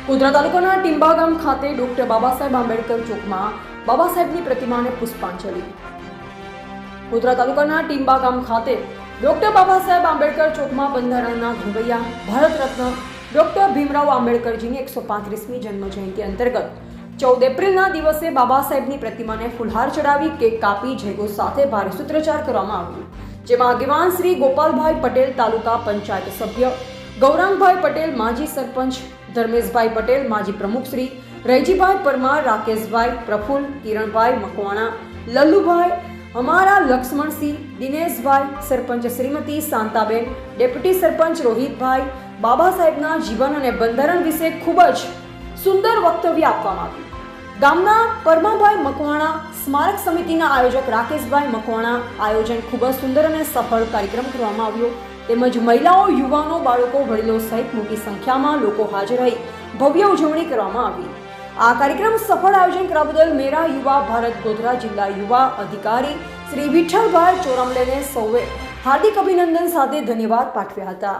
ગોધરા તાલુકાના ટીંબા ગામ ખાતે ડોક્ટર બાબા સાહેબ આંબેડકર ચોકમાં બાબા સાહેબની પ્રતિમાને પુષ્પાંજલિ. ગોધરા તાલુકાના ટીંબા ગામ ખાતે ડોક્ટર બાબા સાહેબ આંબેડકર ચોકમાં બંધારણના ઘડવૈયા ભારત રત્ન ડોક્ટર ભીમરાવ આંબેડકરજીની 135મી જન્મ જયંતિ અંતર્ગત 14 એપ્રિલના દિવસે બાબા સાહેબની પ્રતિમાને ફૂલહાર ચડાવી કેક કાપી જયઘોષ સાથે ભારે સૂત્રોચ્ચાર કરવામાં આવ્યું, જેમાં આગેવાન શ્રી ગોપાલભાઈ પટેલ, તાલુકા પંચાયત સભ્ય ગૌરાંગભાઈ પટેલ, માજી સરપંચ ધર્મેશભાઈ પટેલ, માજી પ્રમુખ શ્રી રૈજીભાઈ પરમાર, રાકેશભાઈ, પ્રફુલ્લ, કિરણભાઈ મકવાણા, લલ્લુભાઈ, અમારા લક્ષ્મણસિંહ, દિનેશભાઈ, સરપંચ શ્રીમતી શાંતાબેન, ડેપ્યુટી સરપંચ રોહિતભાઈ બાબા સાહેબના જીવન અને બંધારણ વિશે ખૂબ જ સુંદર વક્તવ્ય આપવામાં આવ્યું. ગામના પરમાભાઈ મકવાણા, સ્મારક સમિતિના આયોજક રાકેશભાઈ મકવાણા, આયોજન ખૂબ જ સુંદર અને સફળ કાર્યક્રમ કરવામાં આવ્યો, તેમજ મહિલાઓ, યુવાનો, બાળકો, વડીલો સહિત મોટી સંખ્યામાં લોકો હાજર રહી ભવ્ય ઉજવણી કરવામાં આવી. આ કાર્યક્રમ સફળ આયોજન કરવા બદલ મેરા યુવા ભારત ગોધરા જિલ્લા યુવા અધિકારી શ્રી વિઠ્ઠલભાઈ ચોરમલેને સૌએ હાર્દિક અભિનંદન સાથે ધન્યવાદ પાઠવ્યા હતા.